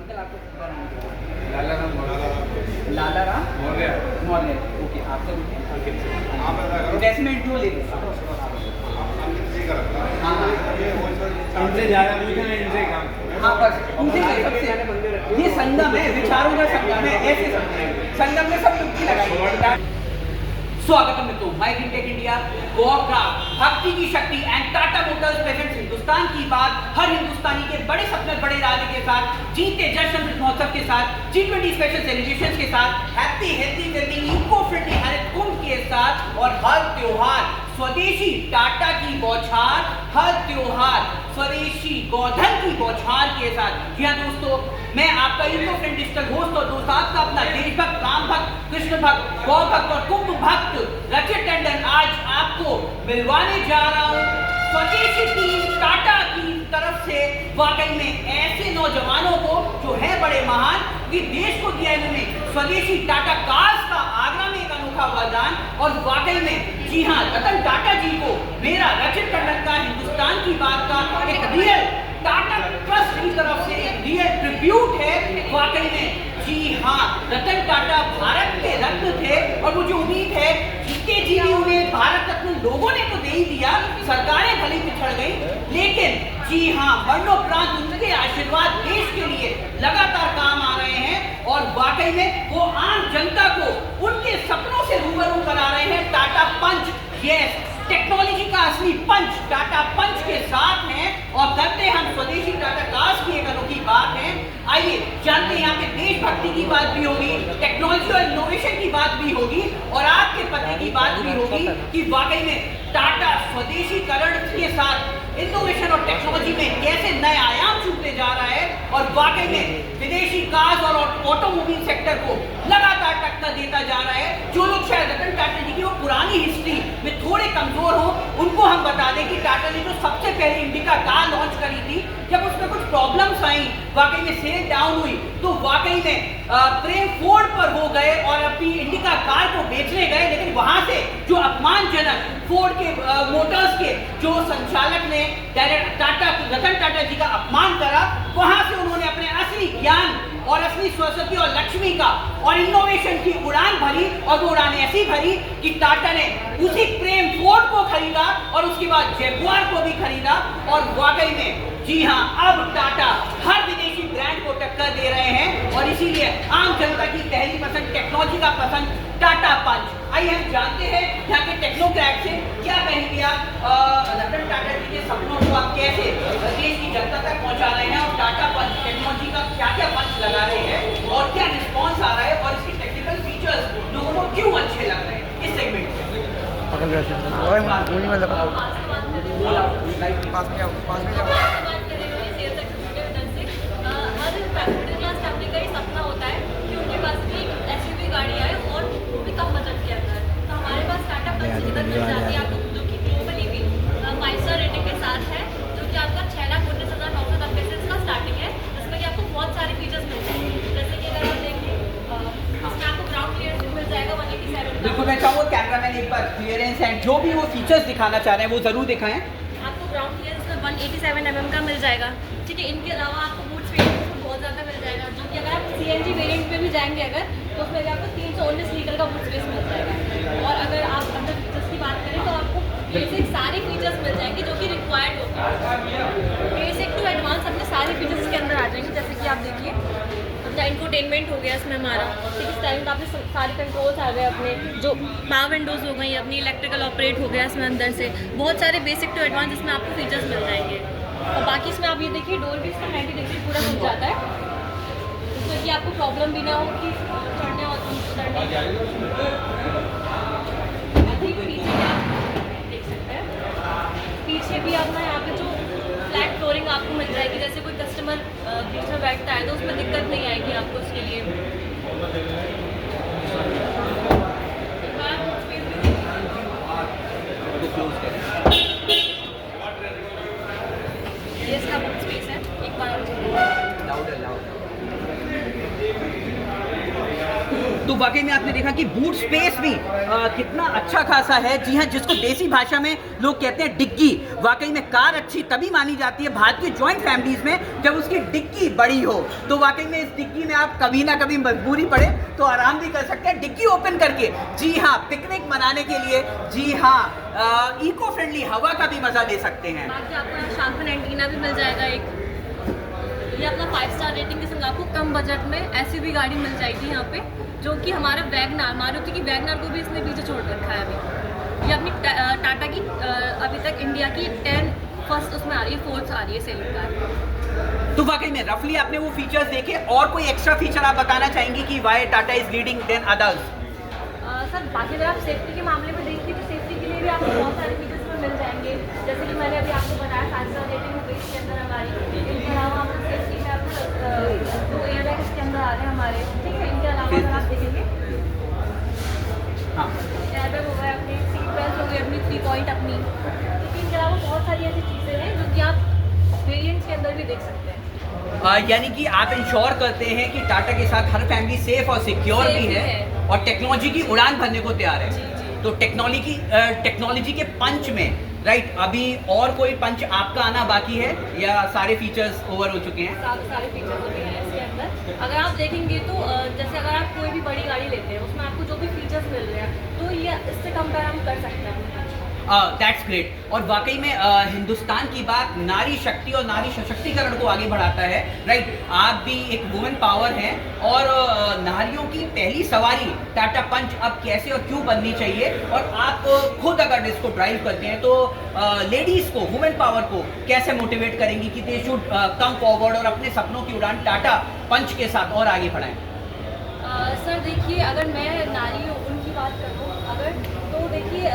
Uncle आपको पूरा नाम क्या है? लाला राम मौर्य। लाला राम मौर्य। मौर्य। ओके, आपका आप जैसे मैं इंट्रो ले रहा हूँ। हाँ हाँ इनसे ज़्यादा पूछे ना, इनसे काम। हाँ बस उनसे सबसे ये संगम है, विचारों का संगम है, ऐसे संगम में सब डुबकी लगाई। स्वागतम मित्रों, माय ग्रीन टेक इंडिया, गोक्राफ्ट, भक्ति की शक्ति and Tata Motors presents Hindustan की बात। हर हिंदुस्तानी के बड़े सपने बड़े इरादे के साथ, जीते जश्न अमृत महोत्सव के साथ, G20 स्पेशल सेलिब्रेशंस के साथ, happy healthy wealthy eco friendly हरित कुंभ के साथ, और हर त्योहार स्वदेशी टाटा की बौछार, हर त्योहार स्वदेशी गोधन की बौछार के साथ। जी हाँ दोस्तों, मैं आपका इको फ्रेंड डिजिटल होस्ट और दोस्त आपका अपना देशभक्त, राम भक्त, कृष्ण भक्त, गौ भक्त और कुंभ भक्त रचित टंडन आज आपको मिलवाने जा रहा हूँ स्वदेशी टीम टाटा की तरफ से वाकई में ऐसे नौजवानों को जो है बड़े महान, कि देश को दिया इन्होंने स्वदेशी टाटा कार्स का आगरा में एक अनोखा वरदान। और वाकई में जी हाँ, रतन टाटा जी को मेरा रचित टंडन का हिंदुस्तान की बात का एक रियल टाटा ट्रस्ट की तरफ से एक रियल ट्रिब्यूट है। वाकई में जी हाँ, रतन टाटा भारत के रत्न थे और मुझे उम्मीद है जीते जी भी उन्हें भारत रत्न लोगों ने तो दे ही दिया, सरकारें भली पिछड़ गई, लेकिन जी हाँ मरणोपरांत उनके आशीर्वाद देश के लिए लगातार काम आ रहे हैं। और वाकई में वो आम जनता को उनके सपनों से रूबरू करा रहे हैं। टाटा पंच, यस, टेक्नोलॉजी का असली पंच टाटा पंच के साथ हैं और करते हैं हम स्वदेशी टाटा कार्स की एक अनोखी बात है। आइए जानते हैं, यहाँ पे देशभक्ति की बात भी होगी, टेक्नोलॉजी और इनोवेशन की बात भी होगी, और आपके पते की बात भी होगी कि वाकई में टाटा स्वदेशीकरण के साथ इनोवेशन और टेक्नोलॉजी में कैसे नए आयाम छूटते जा रहा है, और वाकई में विदेशी कार्स और ऑटोमोबाइल सेक्टर को लगातार टक्कर देता जा रहा है। जो लोग शायद रतन टाटा जी की वो पुरानी हिस्ट्री में थोड़े कमजोर हो, उनको हम बता दें कि टाटा ने जो सबसे पहले इंडिका कार लॉन्च करी थी, जब उसमें कुछ प्रॉब्लम्स आई, वाकई में सेल डाउन हुई, तो वाकई में प्रेम फोर्ड पर हो गए और अपनी इंडिका कार को बेचने गए। लेकिन वहां से जो अपमानजनक फोर्ड के मोटर्स के जो संचालक ने टाटा रतन टाटा जी का अपमान करा, वहां से उन्होंने अपने असली ज्ञान और असली सरस्वती और लक्ष्मी का और इनोवेशन की उड़ान भरी, और वो उड़ान ऐसी भरी कि टाटा ने उसी प्रेम फोर्ड को खरीदा और उसके बाद जगुआर को भी खरीदा। और वाकई में जी हाँ, अब टाटा हर विदेशी ब्रांड को टक्कर दे रहे हैं, और इसीलिए आम जनता की पहली पसंद, टेक्नोलॉजी का पसंद टाटा पंच। आइए हम जानते हैं यहाँ के टेक्नोक्रैट से, क्या कहेंगे आप रतन टाटा जी के सपनों को आप कैसे देश की जनता तक पहुँचा रहे हैं, और टाटा पंच टेक्नोलॉजी का क्या क्या पंच लगा रहे हैं और क्या रिस्पॉन्स आ रहा है, और इसके टेक्निकल फीचर्स लोगों को क्यों अच्छे लग रहे हैं इस सेगमेंट में। बिल्कुल, मैं चाहूँगा कैमरामैन एक बार क्लियरेंस एंड जो भी वो फीचर्स दिखाना चाह रहे हैं वो जरूर दिखाएं। आपको ग्राउंड क्लियरेंस में 187 mm का मिल जाएगा, ठीक है। इनके अलावा आपको बूट स्पेस बहुत ज़्यादा मिल जाएगा, जो कि अगर आप CNG वेरिएंट पे भी जाएंगे अगर, तो उसमें भी आपको 319 लीटर का बूट स्पेस मिल जाएगा। और अगर आप अंदर फीचर्स की बात करें तो आपको बेसिक सारे फीचर्स मिल जाएंगे जो कि रिक्वायर्ड होते हैं। बेसिक टू एडवांस अपने सारे फीचर्स के अंदर आ जाएंगे। जैसे कि आप देखिए, अपना इंफोटेनमेंट हो गया इसमें हमारा, ठीक है। इस टाइम का आपने सारे कंट्रोल्स आ गए अपने, जो पावर विंडोज़ हो गई, अपनी इलेक्ट्रिकल ऑपरेट हो गया इसमें अंदर से, बहुत सारे बेसिक टू एडवांस इसमें आपको फीचर्स मिल जाएंगे। और बाकी इसमें आप ये देखिए, डोर भी इसका 90 डिग्री पूरा खुल जाता है, जिससे कि आपको प्रॉब्लम भी ना हो कि चढ़ने और उतरने। पीछे भी आप देख सकते हैं, पीछे भी अपना यहाँ पे जो फ्लैट फ्लोरिंग आपको मिल जाएगी, जैसे कोई कस्टमर बीच में बैठता है तो उसमें दिक्कत नहीं आएगी आपको उसके लिए। ये इसका बुक स्पेस है, एक बार लाउड तो वाकई में आपने देखा कि बूट स्पेस भी कितना अच्छा खासा है। जी हाँ, जिसको देसी भाषा में लोग कहते हैं डिग्गी। वाकई में कार अच्छी तभी मानी जाती है भारतीय जॉइंट फैमिलीज में जब उसकी डिग्गी बड़ी हो। तो वाकई में इस डिग्गी में आप कभी ना कभी मजबूरी पड़े तो आराम भी कर सकते हैं डिग्गी ओपन करके। जी हाँ, पिकनिक मनाने के लिए, जी हाँ, इको फ्रेंडली हवा का भी मजा ले सकते हैं। बाकी आपको शार्क फिन एंटीना भी मिल जाएगा एक। ये अपना 5 स्टार रेटिंग के संग आपको कम बजट में एसयूवी गाड़ी मिल जाएगी यहाँ पे, जो कि हमारा वैगनार, मारुति की वैगनार को भी इसने पीछे छोड़ रखा है अभी। ये अपनी टाटा की अभी तक इंडिया की 10 फर्स्ट उसमें आ रही है, 4th आ रही है सेलिंग कार। तो वाकई में रफली आपने वो फीचर्स देखे, और कोई एक्स्ट्रा फीचर आप बताना चाहेंगे कि why Tata is leading than others? Sir बाकी अगर आप सेफ्टी के मामले में देखिए तो सेफ्टी के लिए भी आपको बहुत सारे फीचर्स में मिल जाएंगे। जैसे कि मैंने अभी आपको बताया 5 स्टार रेटिंग हो गई इसके अंदर हमारी। इनके अलावा आपको सेफ्टी में आपको जो एयर बैग इसके अंदर आ रहे हैं हमारे, ठीक है। इनके अलावा अगर आप देखेंगे हाँ, एयर बैग हो गए अपनी, सीट बेल्ट हो गई अपनी 3 पॉइंट अपनी, क्योंकि इनके अलावा बहुत सारी ऐसी चीज़ें हैं जो कि आप वेरिएंट्स के अंदर भी देख सकते हैं। यानी कि आप इंश्योर करते हैं कि टाटा के साथ हर फैमिली सेफ और सिक्योर भी है और टेक्नोलॉजी की उड़ान भरने को तैयार है। जी, जी। तो टेक्नोलॉजी के पंच में, राइट, अभी और कोई पंच आपका आना बाकी है या सारे फीचर्स ओवर हो चुके हैं? सारे फीचर्स भी हैं इसके अंदर। अगर आप देखेंगे तो जैसे अगर आप कोई भी बड़ी गाड़ी लेते हैं उसमें आपको जो भी फीचर्स मिल रहे हैं तो ये इससे कंपेयर हम कर सकते हैं। That's great. और वाकई में हिंदुस्तान की बात नारी शक्ति और नारी सशक्तिकरण को आगे बढ़ाता है, राइट। आप भी एक वुमेन पावर हैं और नारियों की पहली सवारी टाटा पंच अब कैसे और क्यों बननी चाहिए, और आप खुद अगर इसको ड्राइव करते हैं तो लेडीज़ को, वुमेन पावर को कैसे मोटिवेट करेंगी कि दे शुड कम फॉरवर्ड और अपने सपनों की उड़ान टाटा पंच के साथ और आगे बढ़ाएं? सर देखिए, अगर मैं नारी उनकी बात करूँ अगर, तो देखिए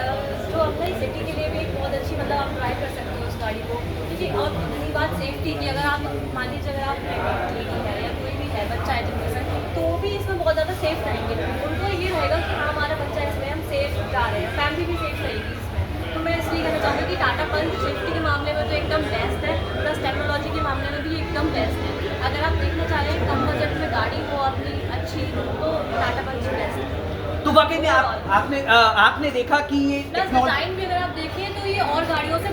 जो अपना सिटी के लिए भी एक बहुत अच्छी, मतलब आप ड्राइव कर सकते हो उस गाड़ी को, ठीक है। और रही बात सेफ्टी की, अगर आप मान लीजिए अगर आप प्रेगनेंट लेडी है या कोई भी है, बच्चा है जिनके साथ, तो वो भी इसमें बहुत ज़्यादा सेफ रहेंगे। उनको ये रहेगा कि हाँ हमारा बच्चा इसमें हम सेफ जा रहे हैं, फैमिली भी सेफ रहेगी इसमें। तो मैं इसलिए कहना चाहूँगी कि टाटा पंच सेफ्टी के मामले में तो एकदम बेस्ट है, प्लस टेक्नोलॉजी के मामले में भी एकदम बेस्ट है। अगर आप देखना चाह रहे हैं कम बजट में गाड़ी हो अपनी अच्छी, तो टाटा पंच बेस्ट है। तो वाकई में आपने देखा कि ये प्लस डिजाइन भी अगर आप देखें तो ये और गाड़ियों से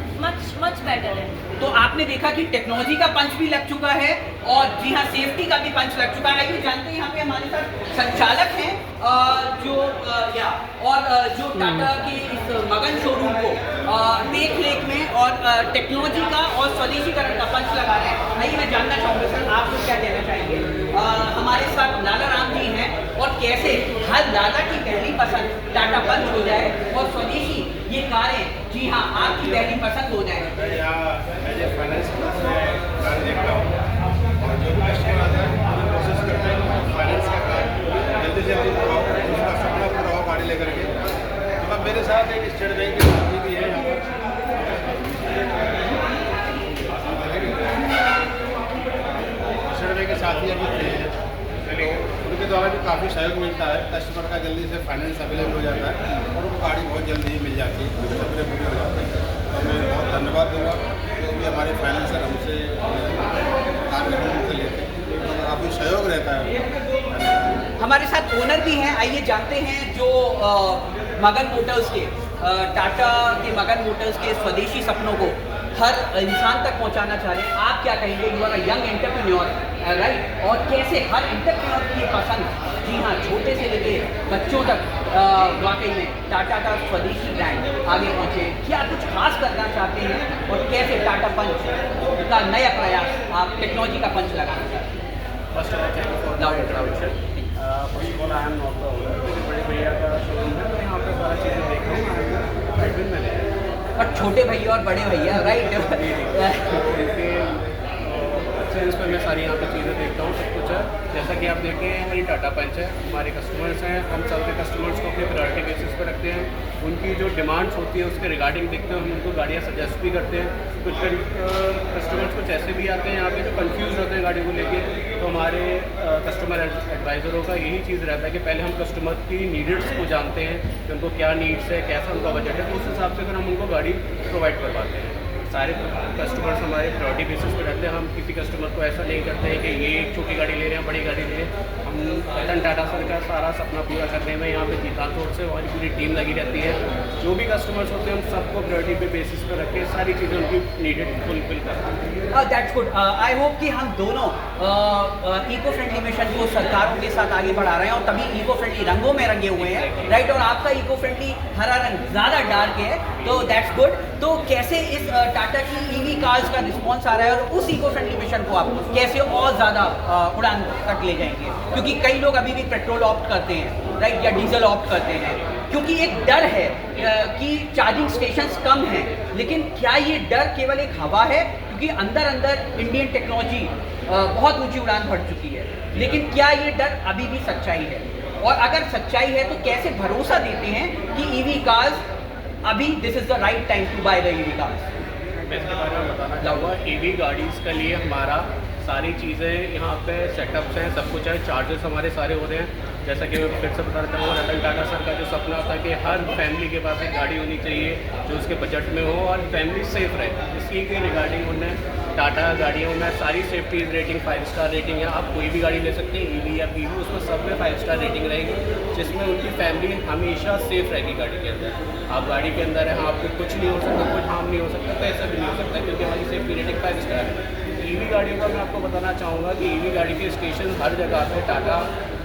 मच बेटर है। तो आपने देखा कि टेक्नोलॉजी का पंच भी लग चुका है और जी हाँ, सेफ्टी का भी पंच लग चुका है। आइए जानते हैं यहाँ पे हमारे साथ संचालक हैं जो टाटा के इस मगन शोरूम को देख रेख में और टेक्नोलॉजी का और स्वदेशीकरण का पंच लगा रहे हैं। आइए मैं जानना चाहूँगा सर, आप लोग क्या कहना चाहेंगे? हमारे साथ लाला राम जी हैं और कैसे हर लाला की पहली पसंद टाटा पंच हो जाए और स्वदेशी ये कारें, जी हाँ, आपकी पहली पसंद हो जाए। फाइनेंस कार देखता हूँ और जो भी कस्टमर आता है वो कोशिश करते हैं फाइनेंस का कार जल्दी से जल्दी करवाओ, उसका सपना पूरा हो गाड़ी लेकर के। तो अब मेरे साथ एक स्टेट बैंक की साथी भी है यहाँ पर, स्टेट बैंक के साथी अभी थे, तो उनके द्वारा भी काफ़ी सहयोग मिलता है। कस्टमर का जल्दी से फाइनेंस अवेलेबल हो जाता है और उनको गाड़ी बहुत जल्दी ही मिल जाती है, सपने पूरे हो जाते हैं। तो मैं बहुत धन्यवाद दूँगा जो भी हमारे फाइनेंसर हमसे काम से लेते हैं, काफ़ी सहयोग रहता है। हमारे साथ ओनर भी हैं, आइए जानते हैं जो मगन मोटर्स के, टाटा के मगन मोटर्स के स्वदेशी सपनों को हर इंसान तक पहुंचाना चाह रहे हैं। आप क्या कहेंगे? You are a young entrepreneur, right, और कैसे हर एंटरप्रेन्योर की पसंद, जी हाँ, छोटे से लेके बच्चों तक वाकई में टाटा का स्वदेशी ब्रांड आगे पहुँचे, क्या कुछ खास करना चाहते हैं और कैसे टाटा पंच का नया प्रयास आप टेक्नोलॉजी का पंच लगाना चाहते हैं? First of all thank you for the introduction. First of all I am not the owner, मेरे बड़े भैया का शोरूम है, तो यहाँ पे सारा चीज़ें देख रहा हूँ, एडमिन मैनेजर। और छोटे भैया और बड़े भैया, राइट, सेंस पे मैं सारी यहाँ पे चीज़ें देखता हूँ, सब कुछ है। जैसा कि आप देखें हमारी टाटा पंच है, हमारे कस्टमर्स हैं, हम सबके कस्टमर्स को अपने प्रायोरिटी बेसिस पर रखते हैं। उनकी जो डिमांड्स होती है उसके रिगार्डिंग देखते हैं, हम उनको गाड़ियाँ सजेस्ट भी करते हैं। कुछ कस्टमर्स कुछ ऐसे भी आते हैं यहाँ पे जो कंफ्यूज होते हैं गाड़ी को लेके, तो हमारे कस्टमर एडवाइज़रों का यही चीज़ रहता है कि पहले हम कस्टमर की नीड्स को जानते हैं कि उनको क्या नीड्स है, कैसा उनका बजट है, तो उस हिसाब से फिर हम उनको गाड़ी प्रोवाइड करवाते हैं। सारे कस्टमर्स हमारे प्रायोरिटी बेसिस पे रहते हैं। हम किसी कस्टमर को ऐसा नहीं करते हैं कि ये एक छोटी गाड़ी ले रहे हैं, बड़ी गाड़ी ले रहे हैं। हम रतन टाटा सर का सारा सपना पूरा करने में यहाँ पे जीता तौर से हमारी पूरी टीम लगी रहती है। जो भी कस्टमर्स होते हैं हम सबको प्रायोरिटी पे बेसिस पे रख के सारी चीज़ें उनकी नीडेड फुलफिल करते हैं। That's good. आई होप कि हम दोनों इको फ्रेंडली मिशन को सरकारों के साथ आगे बढ़ा रहे हैं और तभी इको फ्रेंडली रंगों में रंगे हुए हैं, राइट। और आपका इको फ्रेंडली हरा रंग ज़्यादा डार्क है, तो दैट्स गुड। तो कैसे इस टाटा की ईवी कार्स का रिस्पॉन्स आ रहा है और उस इको फ्रेंडली मिशन को आप कैसे और ज़्यादा उड़ान तक ले जाएंगे? क्योंकि कई लोग अभी भी पेट्रोल ऑप्ट करते हैं, राइट, या डीजल ऑप्ट करते हैं, क्योंकि एक डर है कि चार्जिंग स्टेशंस कम हैं। लेकिन क्या ये डर केवल एक हवा है? क्योंकि अंदर अंदर इंडियन टेक्नोलॉजी बहुत ऊंची उड़ान भर चुकी है, लेकिन क्या ये डर अभी भी सच्चाई है? और अगर सच्चाई है तो कैसे भरोसा देते हैं कि ईवी कार्स अभी this is the right time to buy the EV cars? मैं इसके बारे में बताना चाहूँगा। ईवी गाड़ीज़ के लिए हमारा सारी चीज़ें यहाँ पे सेटअप्स हैं, सब कुछ है, चार्जेस हमारे सारे हो रहे हैं। जैसा कि मैं फिर से बताना चाहूँगा, रतन टाटा सर का जो सपना था कि हर फैमिली के पास एक गाड़ी होनी चाहिए जो उसके बजट में हो और फैमिली सेफ रहे, इसी के रिगार्डिंग उन्होंने टाटा गाड़ियों में सारी सेफ्टी रेटिंग 5 स्टार रेटिंग है। आप कोई भी गाड़ी ले सकते हैं, ईवी या पीवी, उसमें सब में 5 स्टार रेटिंग रहेगी, जिसमें उनकी फैमिली हमेशा सेफ रहेगी गाड़ी के अंदर। आप गाड़ी के अंदर हैं, आपको कुछ नहीं हो सकता, कुछ हार्म नहीं हो सकता, तो ऐसा भी नहीं हो सकता क्योंकि हमारी सेफ्टी रेटिंग 5 स्टार है। ईवी गाड़ियों का मैं आपको बताना चाहूँगा कि ईवी गाड़ी के स्टेशन हर जगह पे टाटा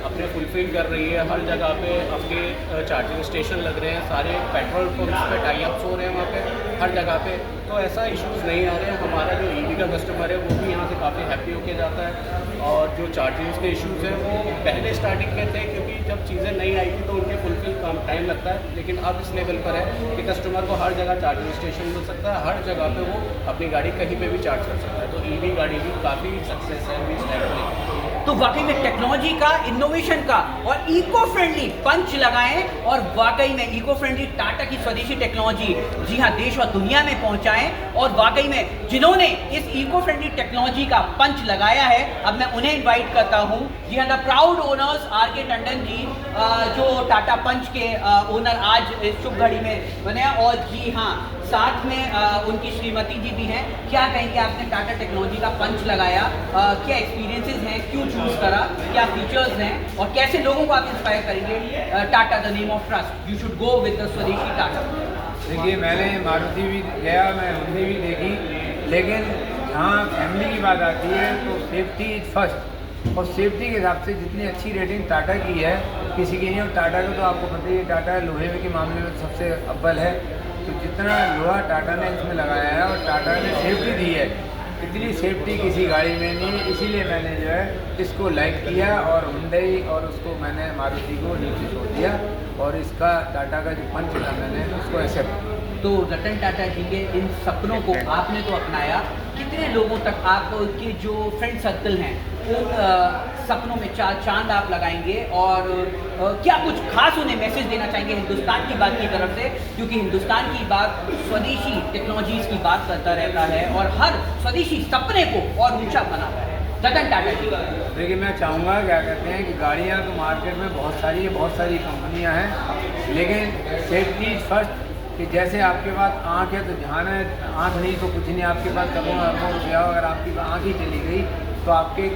अपने फुलफिल कर रही है। हर जगह पे आपके चार्जिंग स्टेशन लग रहे हैं, सारे पेट्रोल पंप्स पे टाई अप्स हो रहे हैं वहाँ पे हर जगह पे, तो ऐसा इश्यूज़ नहीं आ रहे हैं। हमारा जो ईवी का कस्टमर है वो भी यहाँ से काफ़ी हैप्पी होके जाता है। और जो चार्जिंग के इश्यूज़ हैं वो पहले स्टार्टिंग के थे, क्योंकि जब चीज़ें नहीं आई थी तो उनके फुलफिल टाइम लगता है, लेकिन अब इस लेवल पर है कि कस्टमर को हर जगह चार्जिंग स्टेशन मिल सकता है, हर जगह पे वो अपनी गाड़ी कहीं पे भी चार्ज कर सकता है। तो ईवी गाड़ी भी काफ़ी सक्सेस है अभी इस टाइम पर। तो वाकई में टेक्नोलॉजी का, इनोवेशन का और इको फ्रेंडली पंच लगाएं और वाकई में इको फ्रेंडली टाटा की स्वदेशी टेक्नोलॉजी जी हाँ देश और दुनिया में पहुंचाएं। और वाकई में जिन्होंने इस इको फ्रेंडली टेक्नोलॉजी का पंच लगाया है, अब मैं उन्हें इनवाइट करता हूं, जी हाँ, the proud owners R K. Tandon ji, जो टाटा पंच के ओनर आज इस शुभ घड़ी में बने। और जी हाँ, साथ में उनकी श्रीमती जी भी हैं। क्या कहेंगे, आपने टाटा टेक्नोलॉजी का पंच लगाया, क्या एक्सपीरियंसेस हैं, क्यों चूज करा, क्या फीचर्स हैं और कैसे लोगों को आप इंस्पायर करेंगे? Tata the name of trust, you should go with the स्वदेशी टाटा। देखिए, मैंने मारुति भी गया, मैं हुंडई भी देखी, लेकिन जहाँ फैमिली की बात आती है तो सेफ्टी इज फर्स्ट। और सेफ्टी के हिसाब से जितनी अच्छी रेटिंग टाटा की है किसी की नहीं। और टाटा का तो आपको पता ही है, टाटा लोहे के मामले में सबसे अव्वल है। तो जितना लोहा टाटा ने इसमें लगाया है और टाटा ने सेफ्टी दी है, इतनी सेफ्टी किसी गाड़ी में नहीं है। इसीलिए मैंने जो है इसको लाइक किया और हुंडई और उसको मैंने मारुति को नीचे छोड़ दिया और इसका टाटा का जो पंच था मैंने उसको एक्सेप्ट किया। तो रतन टाटा जी के इन सपनों को आपने तो अपनाया, कितने लोगों तक आपके जो फ्रेंड सर्कल हैं उन सपनों में चांद आप लगाएंगे? और क्या कुछ खास उन्हें मैसेज देना चाहेंगे हिंदुस्तान की बात की तरफ से? क्योंकि हिंदुस्तान की बात स्वदेशी टेक्नोलॉजीज़ की बात करता रहता है और हर स्वदेशी सपने को और ऊंचा बनाता है। रतन टाटा जी, देखिए, मैं चाहूँगा, क्या कहते हैं कि गाड़ियाँ तो मार्केट में बहुत सारी है, बहुत सारी कंपनियाँ हैं, लेकिन सेफ्टी फर्स्ट। कि जैसे आपके पास आँख है तो ध्यान है, आँख नहीं तो कुछ नहीं। आपके पास करोड़ों अरबों रुपया, अगर आपकी आँख ही चली गई तो आपके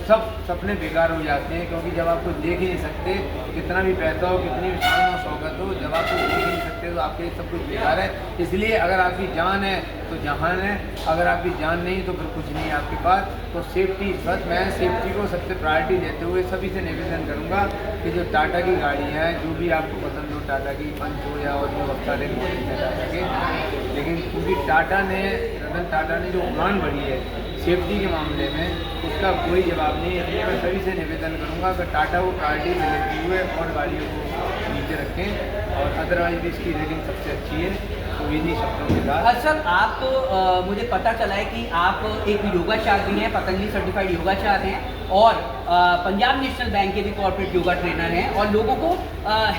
सब सपने बेकार हो जाते हैं। क्योंकि जब आप कुछ देख ही नहीं सकते, कितना भी पैसा हो, कितनी भी शान और शौकत हो, जब आप कुछ देख ही नहीं सकते तो आपके लिए सब कुछ बेकार है। इसलिए अगर आपकी जान है तो जहान है, अगर आपकी जान नहीं तो फिर कुछ नहीं है आपके पास। तो सेफ्टी फर्स्ट, मैं सेफ्टी को सबसे प्रायोरिटी देते हुए सभी से निवेदन करूँगा कि जो टाटा की गाड़ी है, जो भी आपको पसंद हो, टाटा की पंच हो या और जो अब सारे मॉडल हैं टाटा के, लेकिन क्योंकि टाटा ने, रतन टाटा ने जो उड़ान भरी है सेफ्टी के मामले में, उसका कोई जवाब नहीं है। इसलिए मैं सभी से निवेदन करूँगा कि टाटा को प्रायोरिटी में लेते हुए और गाड़ियों को नीचे रखें और अदरवाइज भी इसकी रेटिंग सबसे अच्छी है। तो इन्हीं शब्दों के साथ सर, आप तो मुझे पता चला है कि आप एक योगाचार्य भी हैं, पतंजलि सर्टिफाइड योगाचार्य हैं और पंजाब नेशनल बैंक के भी कॉर्पोरेट योगा ट्रेनर हैं और लोगों को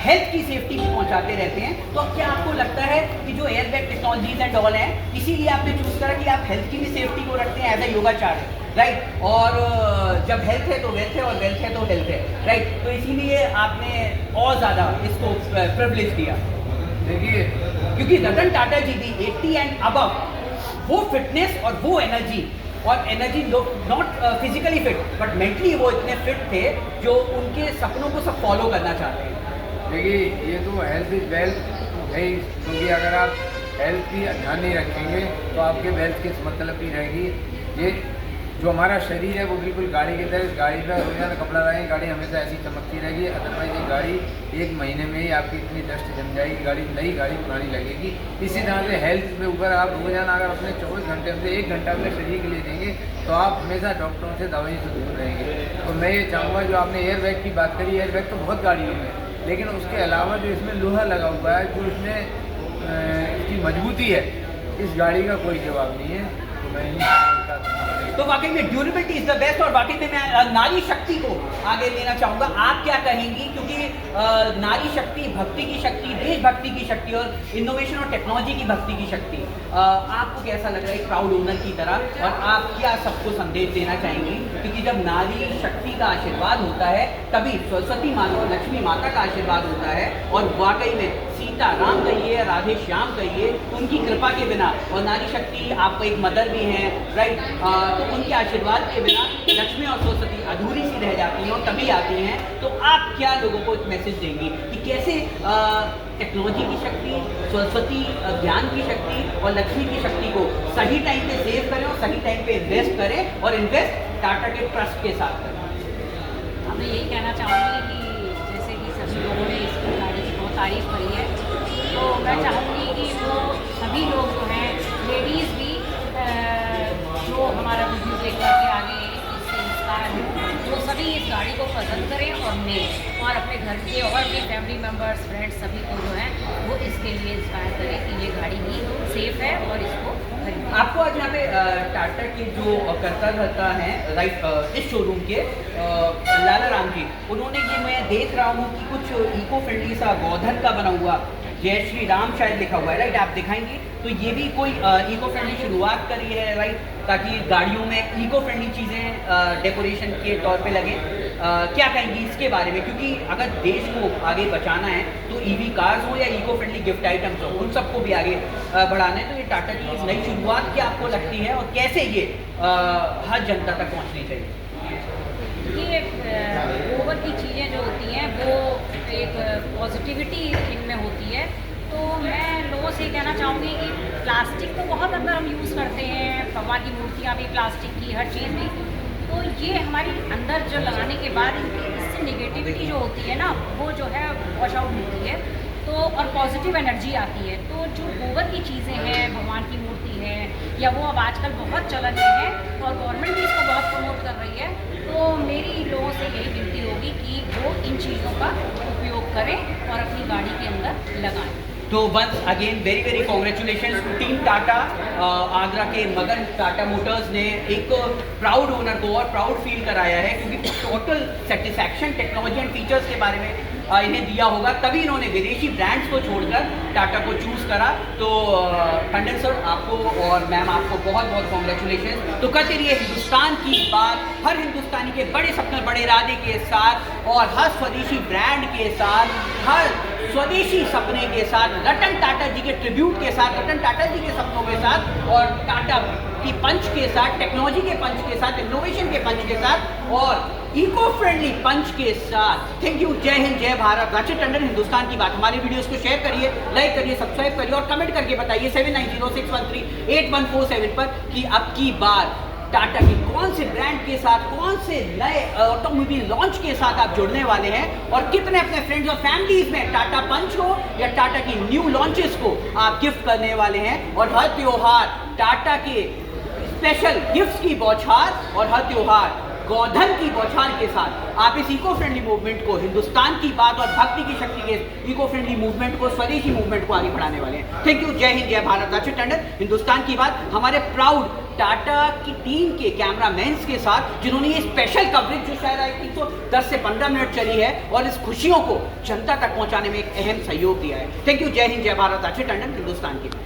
हेल्थ की सेफ्टी भी पहुंचाते रहते हैं। तो क्या आपको लगता है कि जो एयरबैग टेक्नोलॉजीज एंड ऑल हैं, इसीलिए आपने चूज करा कि आप हेल्थ की भी सेफ्टी को रखते हैं एज ए योगाचार्य, राइट? और जब हेल्थ है तो वेल्थ है और वेल्थ है तो हेल्थ है, राइट? तो इसीलिए आपने और ज़्यादा इसको प्रिविलेज दिया। देखिए, क्योंकि रतन टाटा जी भी 80 एंड अबव वो फिटनेस और वो energy not physically fit but mentally वो इतने फिट थे जो उनके सपनों को सब फॉलो करना चाहते हैं। देखिए, ये तो हेल्थ इज वेल्थ है, क्योंकि अगर आप हेल्थ की ध्यान नहीं रखेंगे तो आपके वेल्थ किस मतलब की रहेगी। ये जो हमारा शरीर है वो बिल्कुल गाड़ी की तरह, गाड़ी पर रोजाना कपड़ा लगाएंगे, गाड़ी हमेशा ऐसी चमकती रहेगी। अदरवाइज ये गाड़ी 1 महीने में ही आपकी इतनी डस्ट जम जाएगी, गाड़ी नई गाड़ी पुरानी लगेगी। इसी तरह से हेल्थ के ऊपर आप रोजाना अगर अपने 24 घंटे में से 1 घंटा अपने शरीर के लिए देंगे तो आप हमेशा डॉक्टरों से दवाई से दूर रहेंगे। और मैं ये चाहूँगा, जो आपने एयर बैग की बात करी, एयर बैग तो बहुत गाड़ियों में, लेकिन उसके अलावा जो इसमें लोहा लगा हुआ है, जो इसमें इसकी मजबूती है, इस गाड़ी का कोई जवाब नहीं है। तो मैं तो वाकई में ड्यूरेबिलिटी इज द बेस्ट। और वाकई में मैं नारी शक्ति को आगे लेना चाहूँगा, आप क्या कहेंगी, क्योंकि नारी शक्ति भक्ति की शक्ति, देशभक्ति की शक्ति और इनोवेशन और टेक्नोलॉजी की भक्ति की शक्ति, आपको कैसा लग रहा है एक प्राउड ओनर की तरह, और आप क्या सबको संदेश देना चाहेंगी? क्योंकि जब नारी शक्ति का आशीर्वाद होता है तभी सरस्वती माता और लक्ष्मी माता का आशीर्वाद होता है। और वाकई में सीता राम कहिए, राधे श्याम कहिए, उनकी कृपा के बिना, और नारी शक्ति आपको एक मदर भी है, राइट, तो उनके आशीर्वाद के बिना लक्ष्मी और सरस्वती अधूरी सी रह जाती हैं और तभी आती हैं। तो आप क्या लोगों को एक मैसेज देंगी कि कैसे टेक्नोलॉजी की शक्ति, सरस्वती ज्ञान की शक्ति और लक्ष्मी की शक्ति को सही टाइम पे सेव करें और सही टाइम पे इन्वेस्ट करें, और इन्वेस्ट टाटा के ट्रस्ट के साथ करें? मैं यही कहना चाहूँगी कि जैसे कि सभी लोगों ने इस गाड़ी की बहुत तारीफ़ करी है, तो मैं चाहूँगी कि वो सभी लोग जो हैं, लेडीज़ भी जो हमारा वीडियो देख करके आगे इससे इंस्पायर हो, वो सभी इस गाड़ी को पसंद करें और लें, और अपने घर के और भी फैमिली मेम्बर्स, फ्रेंड्स सभी को जो है वो इसके लिए इंस्पायर करें कि ये गाड़ी भी सेफ़ है और इसको खरीदें। आपको आज यहाँ पे टाटा के जो करता धरता हैं, राइट, इस शोरूम के लाला राम जी, उन्होंने ये मैं देख रहा हूँ कि कुछ इको फ्रेंडली सा गोधन का बना हुआ जय श्री राम शायद लिखा हुआ है, राइट, आप दिखाएंगे? तो ये भी कोई इको फ्रेंडली शुरुआत करी है, राइट, ताकि गाड़ियों में इको फ्रेंडली चीज़ें डेकोरेशन के तौर पे लगें। क्या कहेंगी इसके बारे में? क्योंकि अगर देश को आगे बचाना है तो ईवी कार्स हो या इको फ्रेंडली गिफ्ट आइटम्स हो, उन सबको भी आगे बढ़ाना है। तो ये टाटा की नई शुरुआत क्या आपको लगती है, और कैसे ये हर जनता तक पहुँचनी चाहिए? ये गोबर की चीज़ें जो होती हैं वो एक पॉजिटिविटी इनमें होती है। तो मैं लोगों से कहना चाहूँगी कि प्लास्टिक तो बहुत अंदर हम यूज़ करते हैं, भगवान की मूर्तियाँ भी प्लास्टिक की, हर चीज़ भी, तो ये हमारी अंदर जो लगाने के बाद इससे नेगेटिविटी जो होती है ना, वो जो है वॉश आउट होती है, तो और पॉजिटिव एनर्जी आती है। तो जो गोबर की चीज़ें हैं, भगवान की मूर्ति है, या वो अब आजकल बहुत चलन में है और गवर्नमेंट भी इसको बहुत प्रमोट कर रही है, तो मेरी लोगों से यही विनती होगी कि वो इन चीज़ों का उपयोग करें और अपनी गाड़ी के अंदर लगाएं। तो once again very very congratulation to team Tata. Agra के मगन टाटा मोटर्स ने एक प्राउड ओनर को और प्राउड फील कराया है, क्योंकि total satisfaction technology and features के बारे में इन्हें दिया होगा, तभी इन्होंने विदेशी ब्रांड्स को छोड़कर टाटा को चूज़ करा। तो टंडन सर आपको और मैम आपको बहुत बहुत कॉन्ग्रेचुलेशन। तो करते रहिए हिंदुस्तान की बात, हर हिंदुस्तानी के बड़े सपने बड़े इरादे के साथ, और हर स्वदेशी ब्रांड के साथ, हर स्वदेशी सपने के साथ, रतन टाटा जी के ट्रिब्यूट के साथ, रतन टाटा जी के सपनों के साथ, और टाटा की पंच के साथ, टेक्नोलॉजी के पंच के साथ, इनोवेशन के पंच के साथ, और इको फ्रेंडली पंच के साथ। Thank you. जय हिंद, जय भारत। राशिद टंडन, हिंदुस्तान की बात। हमारे वीडियोस को शेयर करिए, लाइक करिए, सब्सक्राइब करिए और कमेंट करके बताइए 7906138147 पर कि अब की बार टाटा के कौन से ब्रांड के साथ, कौन से नए ऑटोमोबाइल लॉन्च के साथ आप जुड़ने वाले हैं, और कितने अपने फ्रेंड्स और फैमिलीज में टाटा पंच हो या टाटा की न्यू लॉन्चेस को आप गिफ्ट करने वाले हैं। और हर त्योहार टाटा के स्पेशल गिफ्ट्स की बौछार, और हर त्योहार गोधन की बौछार के साथ आप इस इको फ्रेंडली मूवमेंट को, हिंदुस्तान की बात और भक्ति की शक्ति के इको फ्रेंडली मूवमेंट को, स्वदेशी मूवमेंट को आगे बढ़ाने वाले हैं। Thank you. जय हिंद, जय भारत। राशिद टंडन, हिंदुस्तान की बात, हमारे प्राउड टाटा की टीम के कैमरामैन्स के साथ, जिन्होंने ये स्पेशल कवरेज जो शायद आई थिंक तो 10 से 15 मिनट चली है, और इस खुशियों को जनता तक पहुंचाने में एक अहम सहयोग दिया है। Thank you. जय हिंद, जय भारत। राशिद टंडन, हिंदुस्तान की बात।